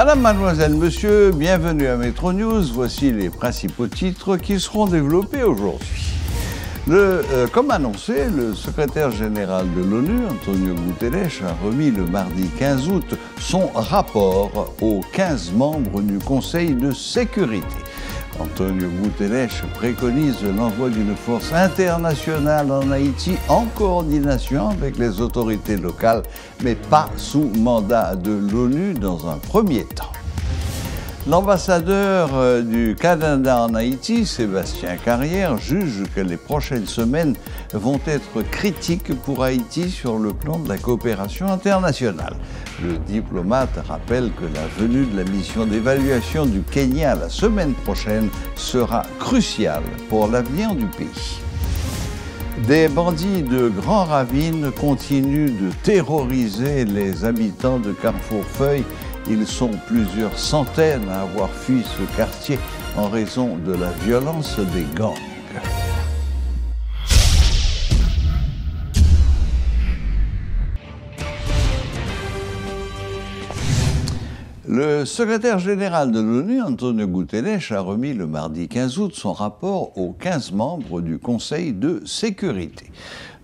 Madame, mademoiselle, monsieur, bienvenue à Metro News. Voici les principaux titres qui seront développés aujourd'hui. Comme annoncé, le secrétaire général de l'ONU, Antonio Guterres, a remis le mardi 15 août son rapport aux 15 membres du Conseil de sécurité. Antonio Guterres préconise l'envoi d'une force internationale en Haïti en coordination avec les autorités locales, mais pas sous mandat de l'ONU dans un premier temps. L'ambassadeur du Canada en Haïti, Sébastien Carrière, juge que les prochaines semaines vont être critiques pour Haïti sur le plan de la coopération internationale. Le diplomate rappelle que la venue de la mission d'évaluation du Kenya la semaine prochaine sera cruciale pour l'avenir du pays. Des bandits de Grand Ravine continuent de terroriser les habitants de Carrefour-Feuille. Ils sont plusieurs centaines à avoir fui ce quartier en raison de la violence des gangs. Le secrétaire général de l'ONU, Antonio Guterres, a remis le mardi 15 août son rapport aux 15 membres du Conseil de sécurité.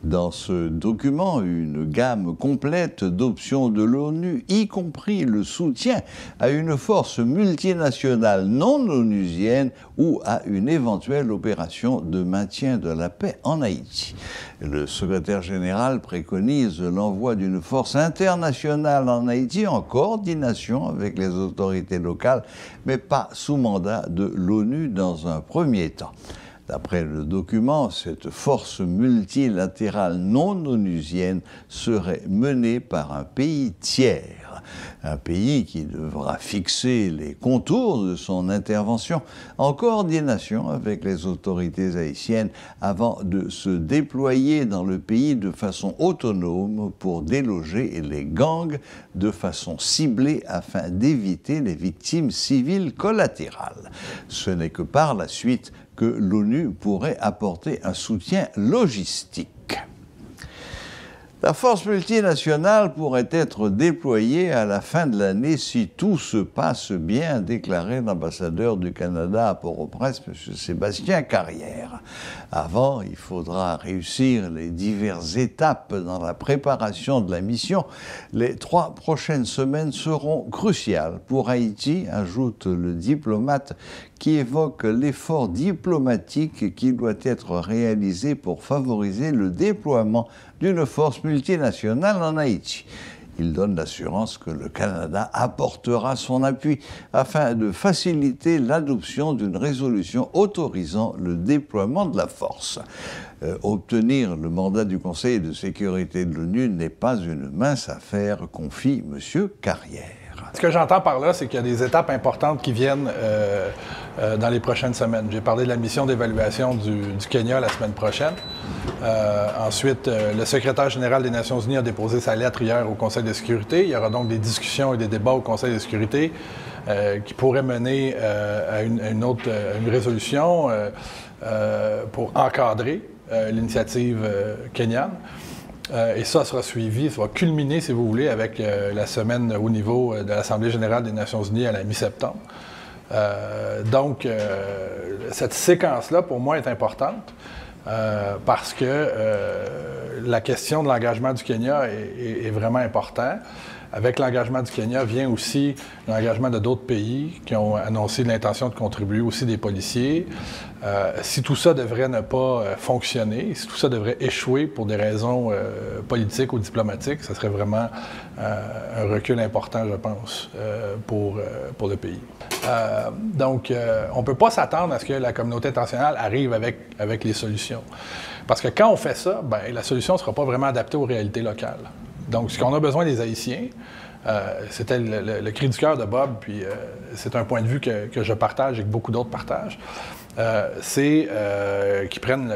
Dans ce document, une gamme complète d'options de l'ONU, y compris le soutien à une force multinationale non onusienne ou à une éventuelle opération de maintien de la paix en Haïti. Le secrétaire général préconise l'envoi d'une force internationale en Haïti en coordination avec les autorités locales, mais pas sous mandat de l'ONU dans un premier temps. D'après le document, cette force multilatérale non onusienne serait menée par un pays tiers, un pays qui devra fixer les contours de son intervention en coordination avec les autorités haïtiennes avant de se déployer dans le pays de façon autonome pour déloger les gangs de façon ciblée afin d'éviter les victimes civiles collatérales. Ce n'est que par la suite que l'ONU pourrait apporter un soutien logistique. La force multinationale pourrait être déployée à la fin de l'année si tout se passe bien, a déclaré l'ambassadeur du Canada à Port-au-Prince, M. Sébastien Carrière. Avant, il faudra réussir les diverses étapes dans la préparation de la mission. Les 3 prochaines semaines seront cruciales pour Haïti, ajoute le diplomate, qui évoque l'effort diplomatique qui doit être réalisé pour favoriser le déploiement d'une force multinationale en Haïti. Il donne l'assurance que le Canada apportera son appui afin de faciliter l'adoption d'une résolution autorisant le déploiement de la force. Obtenir le mandat du Conseil de sécurité de l'ONU n'est pas une mince affaire, confie M. Carrière. Ce que j'entends par là, c'est qu'il y a des étapes importantes qui viennent dans les prochaines semaines. J'ai parlé de la mission d'évaluation du Kenya la semaine prochaine. Ensuite, le secrétaire général des Nations unies a déposé sa lettre hier au Conseil de sécurité. Il y aura donc des discussions et des débats au Conseil de sécurité qui pourraient mener à une résolution pour encadrer l'initiative kenyane. Et ça sera suivi, ça va culminer, si vous voulez, avec la semaine au niveau de l'Assemblée générale des Nations unies à la mi-septembre. Donc, cette séquence-là, pour moi, est importante parce que la question de l'engagement du Kenya est vraiment importante. Avec l'engagement du Kenya vient aussi l'engagement de d'autres pays qui ont annoncé l'intention de contribuer, aussi des policiers. Si tout ça devrait ne pas fonctionner, si tout ça devrait échouer pour des raisons politiques ou diplomatiques, ce serait vraiment un recul important, je pense, pour le pays. Donc, on ne peut pas s'attendre à ce que la communauté internationale arrive avec les solutions. Parce que quand on fait ça, ben, la solution ne sera pas vraiment adaptée aux réalités locales. Donc, ce qu'on a besoin des Haïtiens, c'était le cri du cœur de Bob, puis c'est un point de vue que je partage et que beaucoup d'autres partagent, c'est qu'ils prennent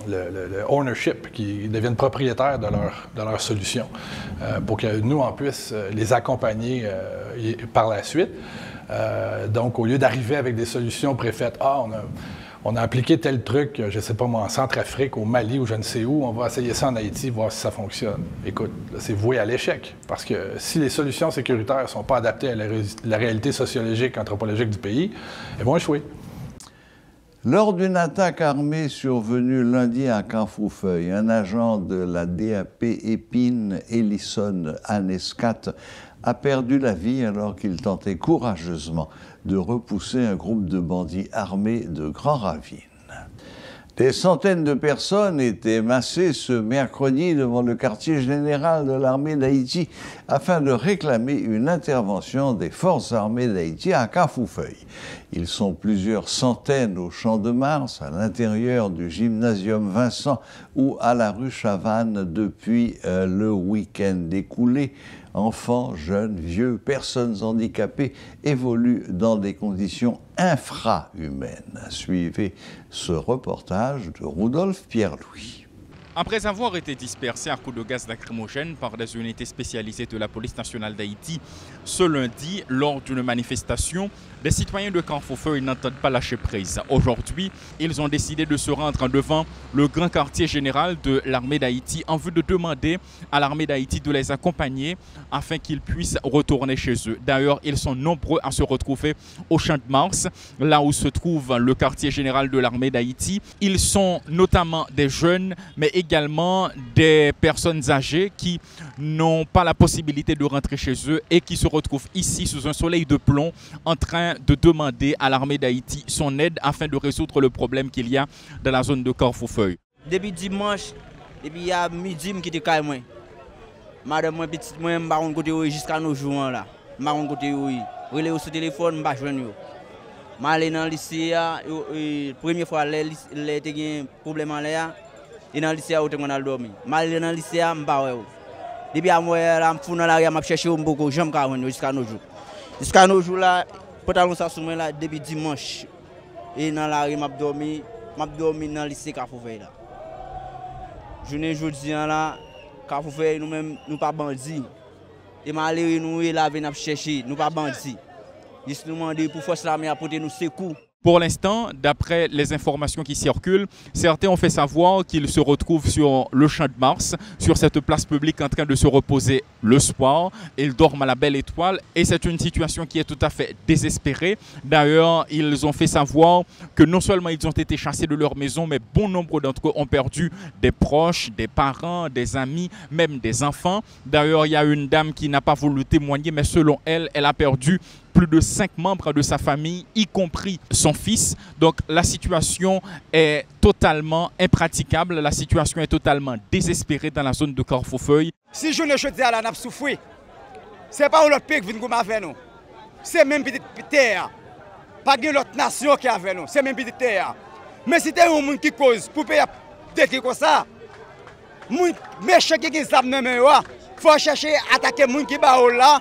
le ownership, qu'ils deviennent propriétaires de leur solution, pour que nous, on puisse les accompagner par la suite. Donc, au lieu d'arriver avec des solutions préfaites, on a appliqué tel truc, je ne sais pas moi, en Centrafrique, au Mali ou je ne sais où, on va essayer ça en Haïti, voir si ça fonctionne. Écoute, c'est voué à l'échec, parce que si les solutions sécuritaires ne sont pas adaptées à la réalité sociologique, anthropologique du pays, elles vont échouer. Lors d'une attaque armée survenue lundi à Carrefourfeuille, un agent de la DAP Épine, Ellison Anescat, a perdu la vie alors qu'il tentait courageusement de repousser un groupe de bandits armés de Grand Ravine. Des centaines de personnes étaient massées ce mercredi devant le quartier général de l'armée d'Haïti afin de réclamer une intervention des forces armées d'Haïti à Carrefourfeuille. Ils sont plusieurs centaines au Champ de Mars, à l'intérieur du gymnasium Vincent ou à la rue Chavannes depuis le week-end écoulé. Enfants, jeunes, vieux, personnes handicapées évoluent dans des conditions infrahumaines. Suivez ce reportage de Rudolf Pierre-Louis. Après avoir été dispersés à coups de gaz lacrymogène par des unités spécialisées de la police nationale d'Haïti, ce lundi, lors d'une manifestation, les citoyens de Carrefourfeuille n'entendent pas lâcher prise. Aujourd'hui, ils ont décidé de se rendre devant le grand quartier général de l'armée d'Haïti en vue de demander à l'armée d'Haïti de les accompagner afin qu'ils puissent retourner chez eux. D'ailleurs, ils sont nombreux à se retrouver au Champ de Mars, là où se trouve le quartier général de l'armée d'Haïti. Ils sont notamment des jeunes, mais également des personnes âgées qui n'ont pas la possibilité de rentrer chez eux et qui se retrouvent ici sous un soleil de plomb en train de demander à l'armée d'Haïti son aide afin de résoudre le problème qu'il y a dans la zone de Carrefourfeuille. Depuis dimanche, depuis il y a midi, je suis calme. Madame, moi, petite, moi, je suis côté jusqu'à nos jours là. Je suis côté je suis sur téléphone, je suis joindre. Je suis dans le lycée, la première fois, j'ai eu un problème là. Et dans le lycée, je suis dormi. Je suis dans le lycée, je suis pas. Depuis que je suis dans l'arrière, je cherche beaucoup, je suis jusqu'à nos jours. Jusqu'à nos jours là, pantalon ça sous là depuis dimanche. Et dans l'arrière, je dormi dans le lycée Carrefourfeuille là. Journée aujourd'hui là, Carrefourfeuille nous-mêmes, nous pas bandits. Et malgré nous là venir chercher, nous pas bandits. Ils nous demandent pour force l'armée apporter nous secours. Pour l'instant, d'après les informations qui circulent, certains ont fait savoir qu'ils se retrouvent sur le Champ de Mars, sur cette place publique en train de se reposer le soir. Ils dorment à la belle étoile et c'est une situation qui est tout à fait désespérée. D'ailleurs, ils ont fait savoir que non seulement ils ont été chassés de leur maison, mais bon nombre d'entre eux ont perdu des proches, des parents, des amis, même des enfants. D'ailleurs, il y a une dame qui n'a pas voulu témoigner, mais selon elle, elle a perdu plus de 5 membres de sa famille, y compris son fils. Donc la situation est totalement impraticable, la situation est totalement désespérée dans la zone de Carrefourfeuille. Si je ne dis à la nappe souffrir, ce n'est pas l'autre pays qui vient avec nous. C'est même petite terre. Pas l'autre nation qui est avec nous, c'est même petite terre. Mais si tu es un monde qui cause pour payer des comme ça, les méchants qui ont des armes, il faut chercher à attaquer les gens qui sont là,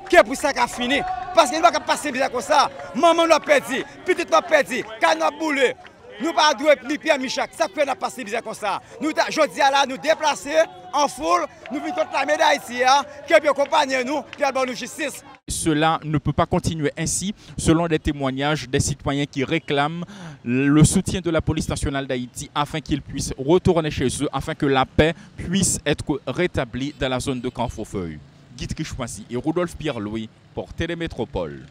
qui est pour ça qu'on finit. Parce qu'il ne va pas passer bizarre comme ça. Maman nous a perdu, petite nous a perdu, quand nous a boulé. Nous pas doué ni Pierre Michak, ça fait n'a passer bizarre comme ça. Nous jodi là nous déplacer en foule, nous venons contre la médaille ici qui peut accompagner nous, qui a nous justice. Cela ne peut pas continuer ainsi, selon des témoignages des citoyens qui réclament le soutien de la police nationale d'Haïti afin qu'ils puissent retourner chez eux, afin que la paix puisse être rétablie dans la zone de Carrefourfeuille. Guy Trichoisi et Rudolf Pierre-Louis pour Télémétropole.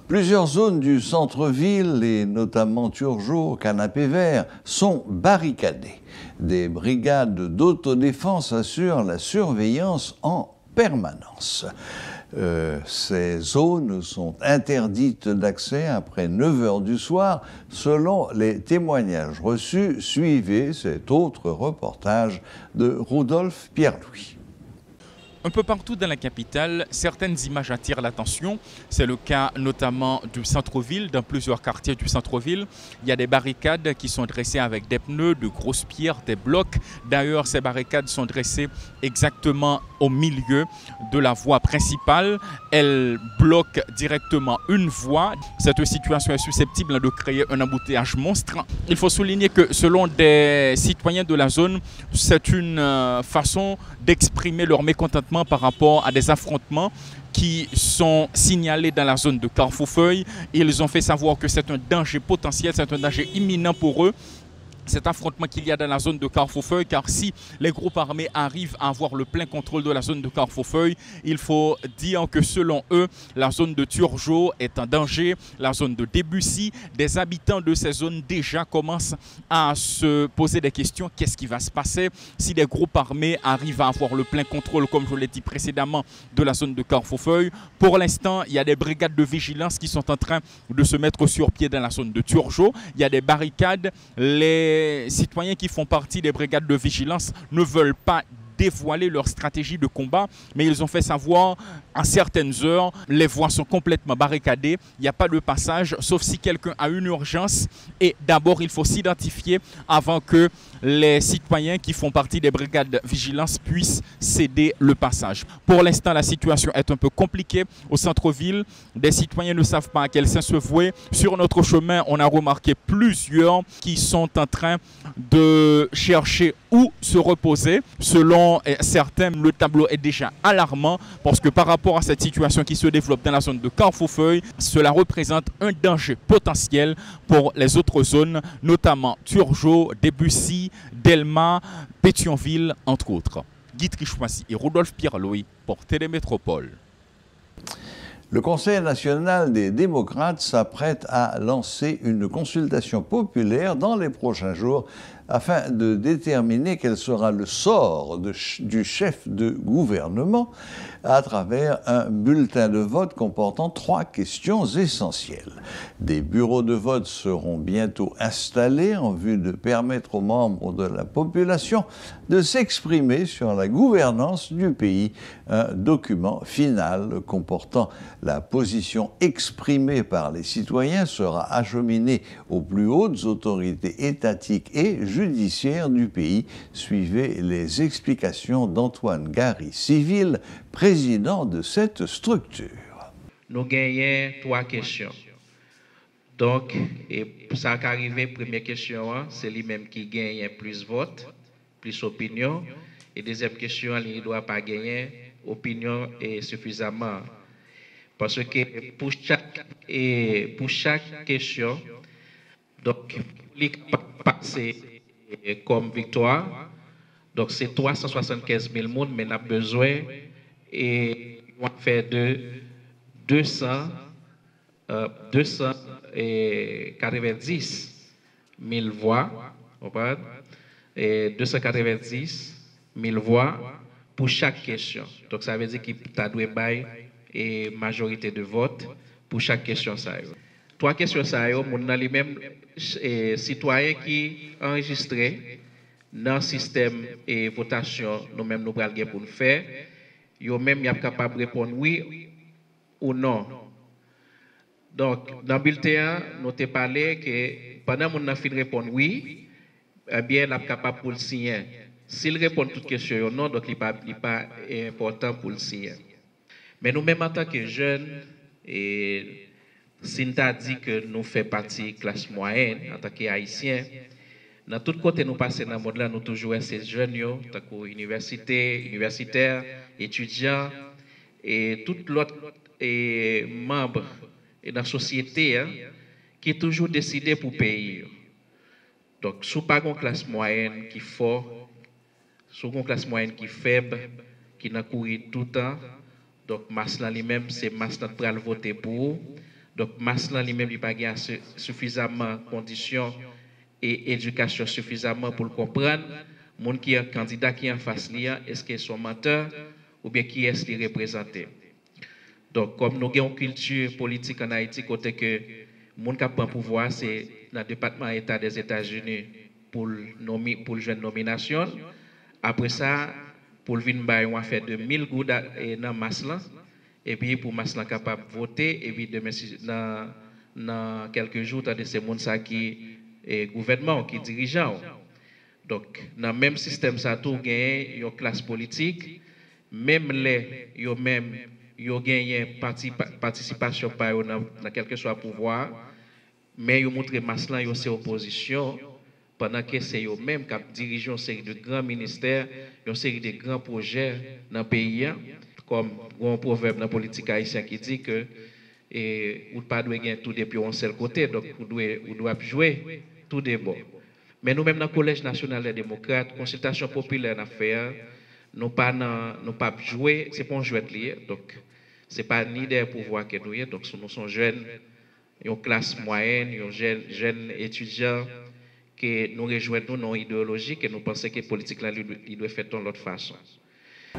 Plusieurs zones du centre-ville, et notamment Turgot, Canapé Vert, sont barricadées. Des brigades d'autodéfense assurent la surveillance en permanence. Ces zones sont interdites d'accès après 9 h du soir, selon les témoignages reçus. Suivez cet autre reportage de Rudolf Pierre-Louis. Un peu partout dans la capitale, certaines images attirent l'attention. C'est le cas notamment du centre-ville, dans plusieurs quartiers du centre-ville. Il y a des barricades qui sont dressées avec des pneus, de grosses pierres, des blocs. D'ailleurs, ces barricades sont dressées exactement au milieu de la voie principale. Elle bloque directement une voie. Cette situation est susceptible de créer un embouteillage monstre. Il faut souligner que selon des citoyens de la zone, c'est une façon d'exprimer leur mécontentement par rapport à des affrontements qui sont signalés dans la zone de Carrefour-Feuille. Ils ont fait savoir que c'est un danger potentiel, c'est un danger imminent pour eux. Cet affrontement qu'il y a dans la zone de Carrefour-Feuille, car si les groupes armés arrivent à avoir le plein contrôle de la zone de Carrefour-Feuille, il faut dire que selon eux, la zone de Turgeau est en danger, la zone de Debussy. Des habitants de ces zones déjà commencent à se poser des questions. Qu'est-ce qui va se passer si des groupes armés arrivent à avoir le plein contrôle, comme je l'ai dit précédemment, de la zone de Carrefour-Feuille? Pour l'instant, il y a des brigades de vigilance qui sont en train de se mettre sur pied dans la zone de Turgeau. Il y a des barricades. Les citoyens qui font partie des brigades de vigilance ne veulent pas dévoiler leur stratégie de combat, mais ils ont fait savoir à certaines heures, les voies sont complètement barricadées, il n'y a pas de passage, sauf si quelqu'un a une urgence. Et d'abord, il faut s'identifier avant que les citoyens qui font partie des brigades de vigilance puissent céder le passage. Pour l'instant, la situation est un peu compliquée au centre-ville. Des citoyens ne savent pas à quel sens se vouer. Sur notre chemin, on a remarqué plusieurs qui sont en train de chercher où se reposer. Selon certains, le tableau est déjà alarmant parce que par rapport à cette situation qui se développe dans la zone de Carrefour-Feuille, cela représente un danger potentiel pour les autres zones, notamment Turgeau, Debussy, Delma, Pétionville, entre autres. Guy Trichoisi et Rodolphe Pierre-Louis pour Télémétropole. Le Conseil national des démocrates s'apprête à lancer une consultation populaire dans les prochains jours afin de déterminer quel sera le sort du chef de gouvernement à travers un bulletin de vote comportant 3 questions essentielles. Des bureaux de vote seront bientôt installés en vue de permettre aux membres de la population de s'exprimer sur la gouvernance du pays. Un document final comportant la position exprimée par les citoyens sera acheminé aux plus hautes autorités étatiques et judiciaires du pays. Suivez les explications d'Antoine Gary, civil, président de cette structure. Nous gagnons 3 questions. Donc, et ça qui arrive, première question, c'est lui-même qui gagne plus vote, plus opinion. Et deuxième question, il ne doit pas gagner opinion et suffisamment. Parce que pour chaque question, donc, il passer comme victoire. Donc, c'est 375 000 personnes, mais on a besoin et on va faire de 290 000 voix, et 290 000 voix pour chaque question. Donc, ça veut dire qu'il y a une majorité de vote pour chaque question. 3 questions, on a les mêmes citoyens qui enregistrés dans le système et votation, nous-mêmes nous allons pour le faire. Ils-mêmes sont capables de répondre oui ou non. Donc, dans le bulletin, nous avons parlé que pendant que nous avons fini de répondre oui, eh bien, il est capable pour le signer. S'il répond à toutes questions non, donc il n'est pas important pour le signer. Mais nous-mêmes, en tant que jeunes, et si nous avons dit que nous faisons partie de la classe moyenne, en tant qu'Haïtiens, dans tous côtés nous passons dans le monde là, nous toujours ces jeunes, tant universitaires, étudiants, et tous l'autre membres de la société qui toujours décidé pour payer. Donc, sous pas une classe moyenne qui est fort, sous une classe moyenne qui est faible, qui n'a couru tout le temps, donc masse là lui-même, c'est masse là pour voter pour. Donc, masse là lui-même, il n'a pas suffisamment de conditions et éducation suffisamment pour le comprendre. Mon qui est candidat qui est en face liant, est-ce qu'il est son menteur ou bien qui est-ce qu'il représente? Donc, comme nous avons une culture politique en Haïti, côté que mon qui prend pouvoir, c'est dans le département d'État des États-Unis pour le jeune nomination. Après ça, pour le venir, on va faire 2000 gouttes dans Maslan. Et puis, pour Maslan capable de voter, et puis, dans quelques jours, c'est mon qui est gouvernement, qui est dirigeant. Donc, dans le même système, ça a tout gagné une classe politique même les yo même yo gagné participation par eux dans quel que soit pouvoir, mais yo montré maslan yo c'est opposition pendant que c'est eux même qui dirigent une série de grands ministères, une série de grands projets dans le pays, comme un proverbe dans la politique haïtienne qui dit que ou pas doit gagner tout des pions un seul côté, donc ou doit jouer tout des bords. Mais nous-mêmes dans le Collège national des démocrates, consultation populaire en affaires, nous pas jouer, c'est pas un jouet lié, donc c'est pas ni des pouvoirs que nous, donc nous sommes jeunes, une classe moyenne, une jeunes étudiants que nous rejoignons nos idéologies et nous pensons que la politique là, il doit faire de l'autre façon.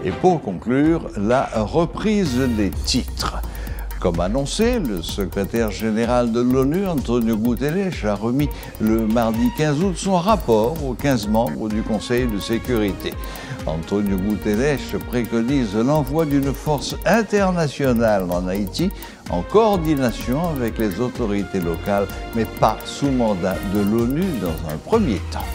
Et pour conclure, la reprise des titres. Comme annoncé, le secrétaire général de l'ONU, Antonio Guterres, a remis le mardi 15 août son rapport aux 15 membres du Conseil de sécurité. Antonio Guterres préconise l'envoi d'une force internationale en Haïti en coordination avec les autorités locales, mais pas sous mandat de l'ONU dans un premier temps.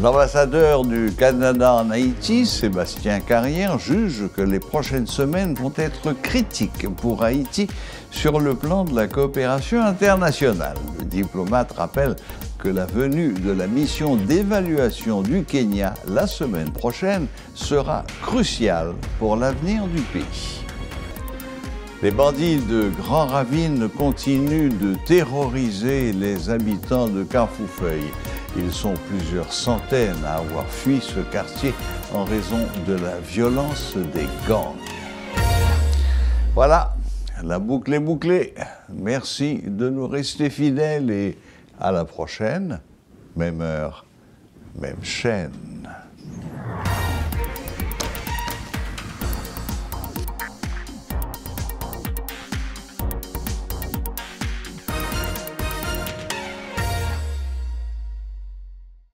L'ambassadeur du Canada en Haïti, Sébastien Carrière, juge que les prochaines semaines vont être critiques pour Haïti sur le plan de la coopération internationale. Le diplomate rappelle que la venue de la mission d'évaluation du Kenya la semaine prochaine sera cruciale pour l'avenir du pays. Les bandits de Grand Ravine continuent de terroriser les habitants de Carrefourfeuille. Ils sont plusieurs centaines à avoir fui ce quartier en raison de la violence des gangs. Voilà, la boucle est bouclée. Merci de nous rester fidèles et à la prochaine. Même heure, même chaîne.